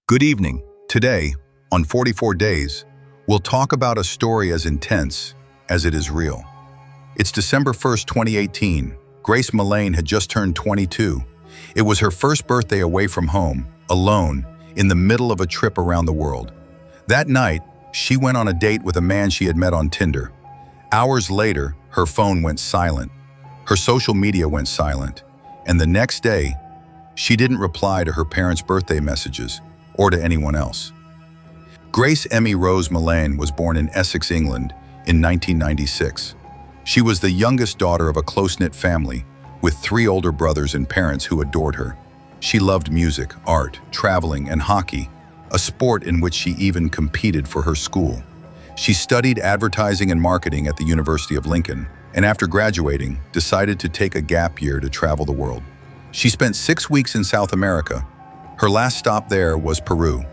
Good evening. Today, on 44 Days, we'll talk about a story as intense as it is real. It's December 1st, 2018. Grace Millane had just turned 22. It was her first birthday away from home, alone, in the middle of a trip around the world. That night, she went on a date with a man she had met on Tinder. Hours later, her phone went silent. Her social media went silent. And the next day, she didn't reply to her parents' birthday messages or to anyone else. Grace Emmy Rose Millane was born in Essex, England in 1996. She was the youngest daughter of a close-knit family with 3 older brothers and parents who adored her. She loved music, art, traveling, and hockey, a sport in which she even competed for her school. She studied advertising and marketing at the University of Lincoln, and after graduating, decided to take a gap year to travel the world. She spent 6 weeks in South America. Her last stop there was Peru,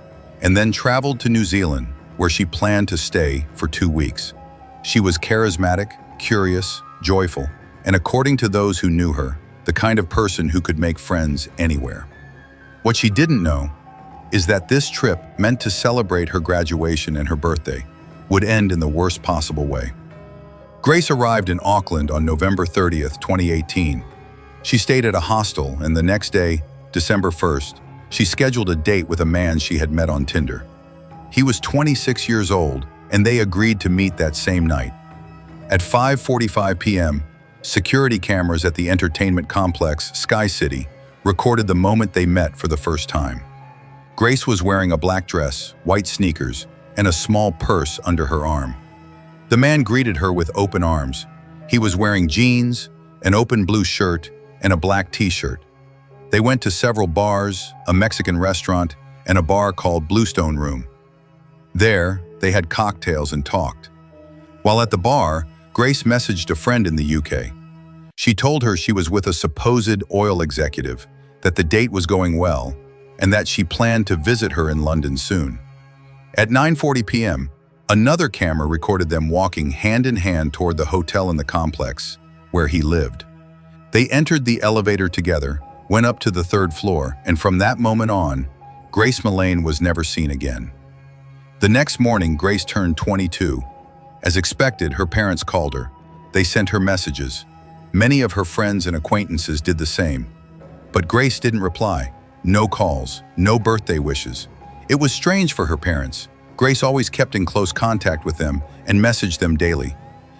and then traveled to New Zealand, where she planned to stay for 2 weeks. She was charismatic, curious, joyful, and according to those who knew her, the kind of person who could make friends anywhere. What she didn't know is that this trip, meant to celebrate her graduation and her birthday, would end in the worst possible way. Grace arrived in Auckland on November 30th, 2018. She stayed at a hostel, and the next day, December 1st, she scheduled a date with a man she had met on Tinder. He was 26 years old, and they agreed to meet that same night. At 5:45 p.m., security cameras at the entertainment complex Sky City recorded the moment they met for the first time. Grace was wearing a black dress, white sneakers, and a small purse under her arm. The man greeted her with open arms. He was wearing jeans, an open blue shirt, and a black t-shirt. They went to several bars, a Mexican restaurant, and a bar called Bluestone Room. There, they had cocktails and talked. While at the bar, Grace messaged a friend in the UK. She told her she was with a supposed oil executive, that the date was going well, and that she planned to visit her in London soon. At 9:40 p.m., another camera recorded them walking hand in hand toward the hotel in the complex where he lived. They entered the elevator together, went up to the 3rd floor, and from that moment on, Grace Millane was never seen again. The next morning, Grace turned 22. As expected, her parents called her. They sent her messages. Many of her friends and acquaintances did the same. But Grace didn't reply. No calls, no birthday wishes. It was strange for her parents. Grace always kept in close contact with them and messaged them daily.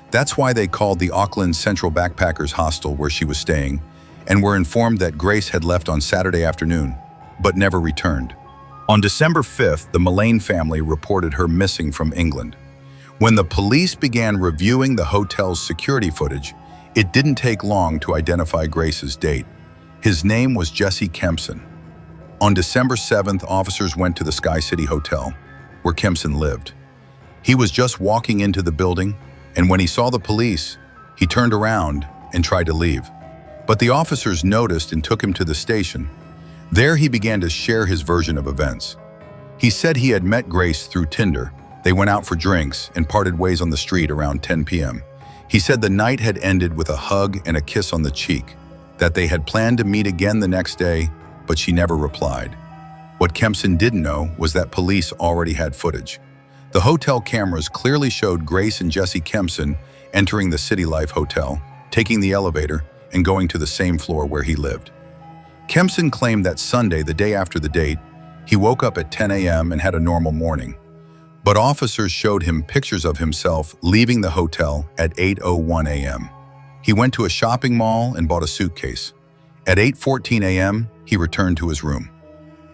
That's why they called the Auckland Central Backpackers Hostel where she was staying, and were informed that Grace had left on Saturday afternoon, but never returned. On December 5th, the Millane family reported her missing from England. When the police began reviewing the hotel's security footage, it didn't take long to identify Grace's date. His name was Jesse Kempson. On December 7th, officers went to the Sky City Hotel, where Kempson lived. He was just walking into the building, and when he saw the police, he turned around and tried to leave. But the officers noticed and took him to the station. There he began to share his version of events. He said he had met Grace through Tinder. They went out for drinks and parted ways on the street around 10 p.m. He said the night had ended with a hug and a kiss on the cheek, that they had planned to meet again the next day, but she never replied. What Kempson didn't know was that police already had footage. The hotel cameras clearly showed Grace and Jesse Kempson entering the City Life Hotel, taking the elevator, and going to the same floor where he lived. Kempson claimed that Sunday, the day after the date, he woke up at 10 a.m. and had a normal morning. But officers showed him pictures of himself leaving the hotel at 8:01 a.m. He went to a shopping mall and bought a suitcase. At 8:14 a.m., he returned to his room.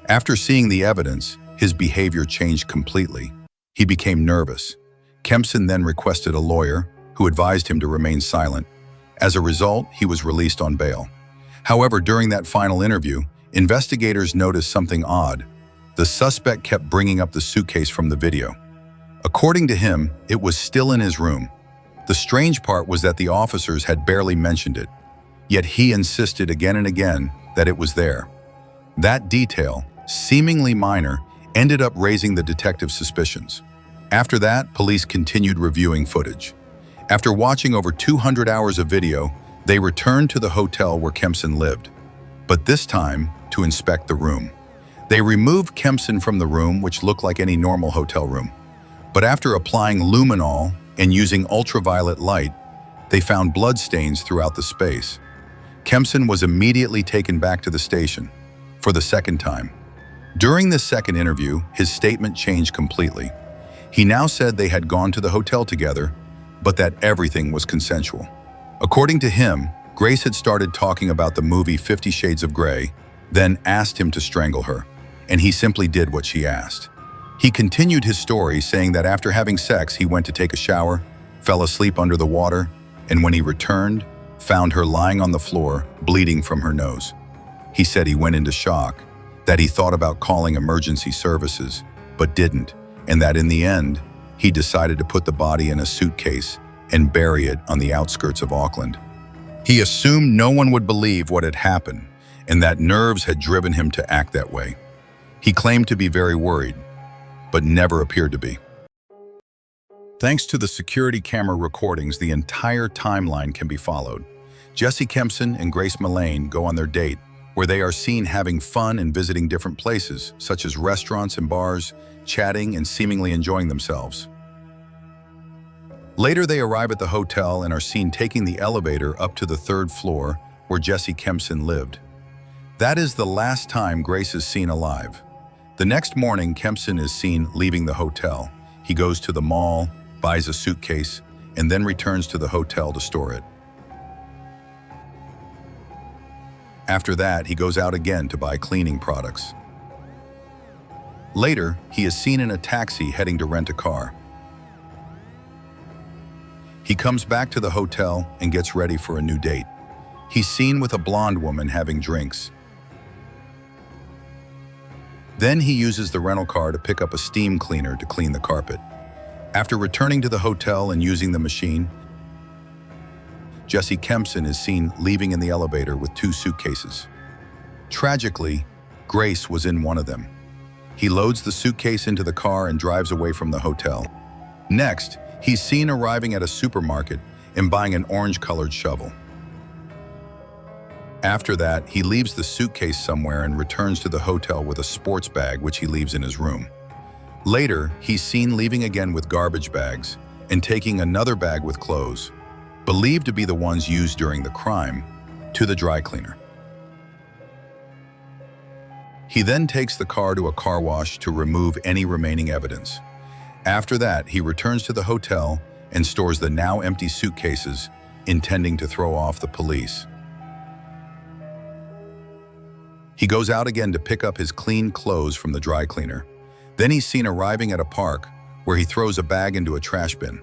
After seeing the evidence, his behavior changed completely. He became nervous. Kempson then requested a lawyer, who advised him to remain silent. As a result, he was released on bail. However, during that final interview, investigators noticed something odd. The suspect kept bringing up the suitcase from the video. According to him, it was still in his room. The strange part was that the officers had barely mentioned it, yet he insisted again and again that it was there. That detail, seemingly minor, ended up raising the detective's suspicions. After that, police continued reviewing footage. After watching over 200 hours of video, they returned to the hotel where Kempson lived, but this time to inspect the room. They removed Kempson from the room, which looked like any normal hotel room. But after applying luminol and using ultraviolet light, they found bloodstains throughout the space. Kempson was immediately taken back to the station for the second time. During this second interview, his statement changed completely. He now said they had gone to the hotel together, but that everything was consensual. According to him, Grace had started talking about the movie 50 Shades of Grey, then asked him to strangle her, and he simply did what she asked. He continued his story, saying that after having sex, he went to take a shower, fell asleep under the water, and when he returned, found her lying on the floor, bleeding from her nose. He said he went into shock, that he thought about calling emergency services, but didn't, and that in the end, he decided to put the body in a suitcase and bury it on the outskirts of Auckland. He assumed no one would believe what had happened, and that nerves had driven him to act that way. He claimed to be very worried, but never appeared to be. Thanks to the security camera recordings, the entire timeline can be followed. Jesse Kempson and Grace Millane go on their date, where they are seen having fun and visiting different places, such as restaurants and bars, chatting and seemingly enjoying themselves. Later, they arrive at the hotel and are seen taking the elevator up to the third floor where Jesse Kempson lived. That is the last time Grace is seen alive. The next morning, Kempson is seen leaving the hotel. He goes to the mall, buys a suitcase, and then returns to the hotel to store it. After that, he goes out again to buy cleaning products. Later, he is seen in a taxi heading to rent a car. He comes back to the hotel and gets ready for a new date. He's seen with a blonde woman having drinks. Then he uses the rental car to pick up a steam cleaner to clean the carpet. After returning to the hotel and using the machine, Jesse Kempson is seen leaving in the elevator with 2 suitcases. Tragically, Grace was in one of them. He loads the suitcase into the car and drives away from the hotel. Next, he's seen arriving at a supermarket and buying an orange-colored shovel. After that, he leaves the suitcase somewhere and returns to the hotel with a sports bag which he leaves in his room. Later, he's seen leaving again with garbage bags and taking another bag with clothes, believed to be the ones used during the crime, to the dry cleaner. He then takes the car to a car wash to remove any remaining evidence. After that, he returns to the hotel and stores the now empty suitcases, intending to throw off the police. He goes out again to pick up his clean clothes from the dry cleaner. Then he's seen arriving at a park where he throws a bag into a trash bin,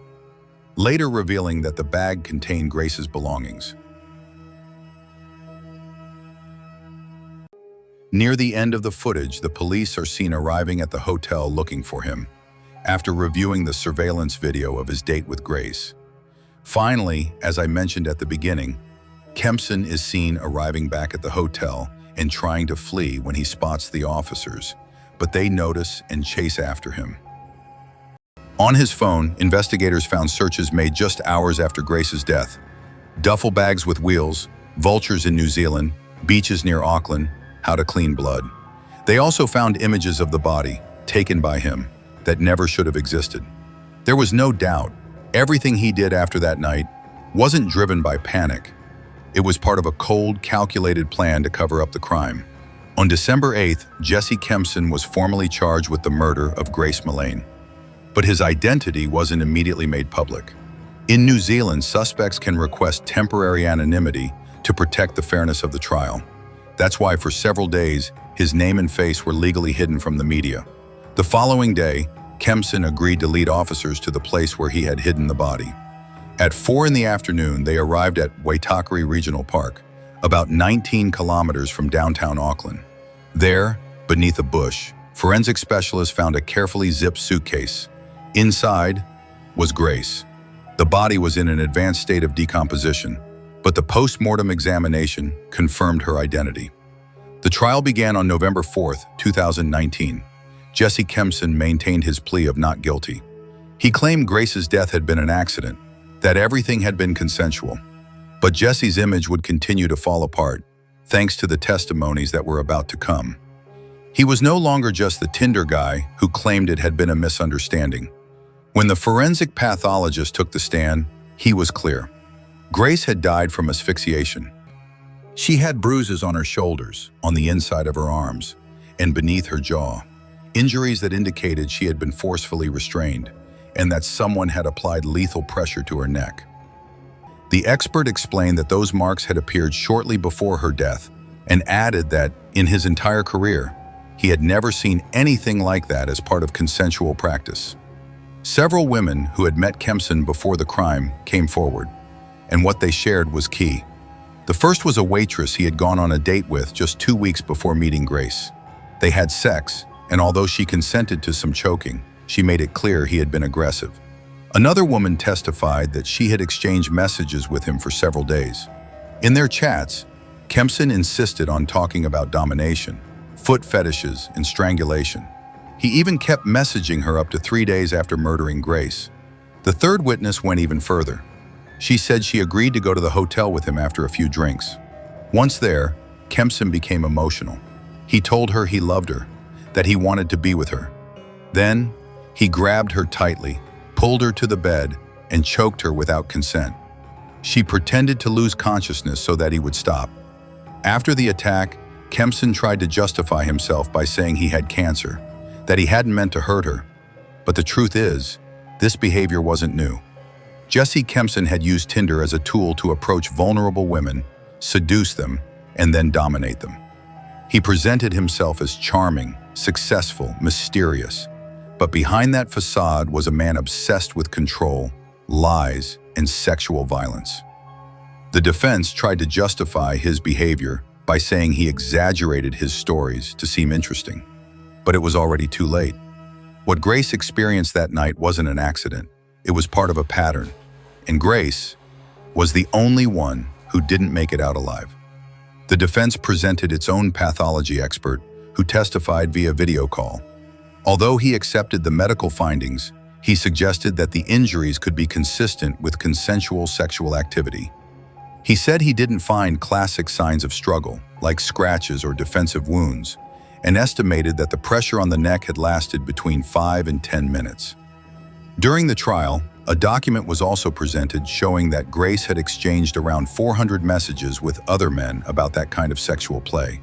later revealing that the bag contained Grace's belongings. Near the end of the footage, the police are seen arriving at the hotel looking for him, after reviewing the surveillance video of his date with Grace. Finally, as I mentioned at the beginning, Kempson is seen arriving back at the hotel and trying to flee when he spots the officers, but they notice and chase after him. On his phone, investigators found searches made just hours after Grace's death. Duffel bags with wheels, vultures in New Zealand, beaches near Auckland, how to clean blood. They also found images of the body, taken by him, that never should have existed. There was no doubt, everything he did after that night wasn't driven by panic. It was part of a cold, calculated plan to cover up the crime. On December 8th, Jesse Kempson was formally charged with the murder of Grace Millane. But his identity wasn't immediately made public. In New Zealand, suspects can request temporary anonymity to protect the fairness of the trial. That's why for several days, his name and face were legally hidden from the media. The following day, Kempson agreed to lead officers to the place where he had hidden the body. At 4 in the afternoon, they arrived at Waitakere Regional Park, about 19 kilometers from downtown Auckland. There, beneath a bush, forensic specialists found a carefully zipped suitcase. Inside was Grace. The body was in an advanced state of decomposition, but the post-mortem examination confirmed her identity. The trial began on November 4th, 2019. Jesse Kempson maintained his plea of not guilty. He claimed Grace's death had been an accident, that everything had been consensual. But Jesse's image would continue to fall apart, thanks to the testimonies that were about to come. He was no longer just the Tinder guy who claimed it had been a misunderstanding. When the forensic pathologist took the stand, he was clear. Grace had died from asphyxiation. She had bruises on her shoulders, on the inside of her arms, and beneath her jaw, injuries that indicated she had been forcefully restrained and that someone had applied lethal pressure to her neck. The expert explained that those marks had appeared shortly before her death and added that, in his entire career, he had never seen anything like that as part of consensual practice. Several women who had met Kempson before the crime came forward, and what they shared was key. The first was a waitress he had gone on a date with just 2 weeks before meeting Grace. They had sex, and although she consented to some choking, she made it clear he had been aggressive. Another woman testified that she had exchanged messages with him for several days. In their chats, Kempson insisted on talking about domination, foot fetishes, and strangulation. He even kept messaging her up to 3 days after murdering Grace. The third witness went even further. She said she agreed to go to the hotel with him after a few drinks. Once there, Kempson became emotional. He told her he loved her, that he wanted to be with her. Then, he grabbed her tightly, pulled her to the bed, and choked her without consent. She pretended to lose consciousness so that he would stop. After the attack, Kempson tried to justify himself by saying he had cancer, that he hadn't meant to hurt her. But the truth is, this behavior wasn't new. Jesse Kempson had used Tinder as a tool to approach vulnerable women, seduce them, and then dominate them. He presented himself as charming, successful, mysterious. But behind that facade was a man obsessed with control, lies, and sexual violence. The defense tried to justify his behavior by saying he exaggerated his stories to seem interesting. But it was already too late. What Grace experienced that night wasn't an accident. It was part of a pattern. And Grace was the only one who didn't make it out alive. The defense presented its own pathology expert, who testified via video call. Although he accepted the medical findings, he suggested that the injuries could be consistent with consensual sexual activity. He said he didn't find classic signs of struggle, like scratches or defensive wounds, and estimated that the pressure on the neck had lasted between 5 and 10 minutes. During the trial, a document was also presented showing that Grace had exchanged around 400 messages with other men about that kind of sexual play.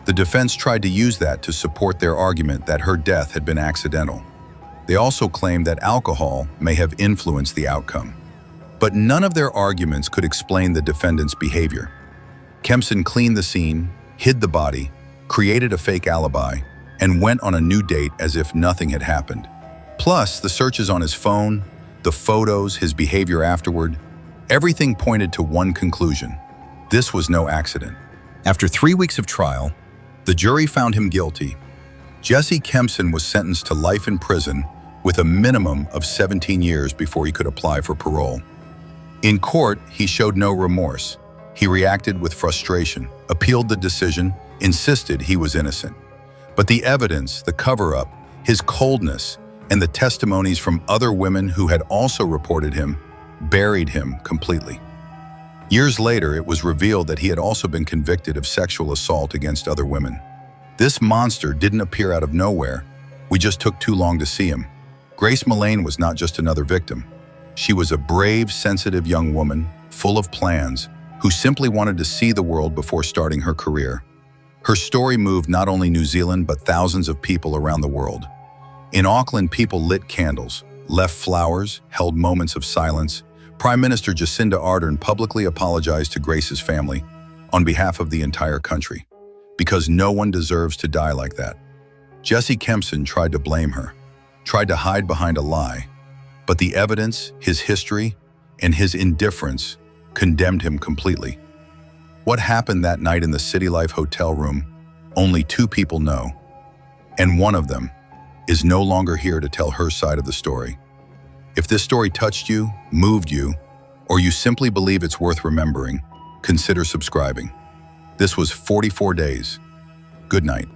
The defense tried to use that to support their argument that her death had been accidental. They also claimed that alcohol may have influenced the outcome. But none of their arguments could explain the defendant's behavior. Kempson cleaned the scene, hid the body, created a fake alibi, and went on a new date as if nothing had happened. Plus, the searches on his phone, the photos, his behavior afterward, everything pointed to one conclusion. This was no accident. After 3 weeks of trial, the jury found him guilty. Jesse Kempson was sentenced to life in prison with a minimum of 17 years before he could apply for parole. In court, he showed no remorse. He reacted with frustration, appealed the decision, insisted he was innocent. But the evidence, the cover-up, his coldness, and the testimonies from other women who had also reported him buried him completely. Years later, it was revealed that he had also been convicted of sexual assault against other women. This monster didn't appear out of nowhere. We just took too long to see him. Grace Millane was not just another victim. She was a brave, sensitive young woman, full of plans, who simply wanted to see the world before starting her career. Her story moved not only New Zealand, but thousands of people around the world. In Auckland, people lit candles, left flowers, held moments of silence. Prime Minister Jacinda Ardern publicly apologized to Grace's family on behalf of the entire country, because no one deserves to die like that. Jesse Kempson tried to blame her, tried to hide behind a lie, but the evidence, his history, and his indifference condemned him completely. What happened that night in the City Life hotel room, only 2 people know, and one of them is no longer here to tell her side of the story. If this story touched you, moved you, or you simply believe it's worth remembering, consider subscribing. This was 44 Days. Good night.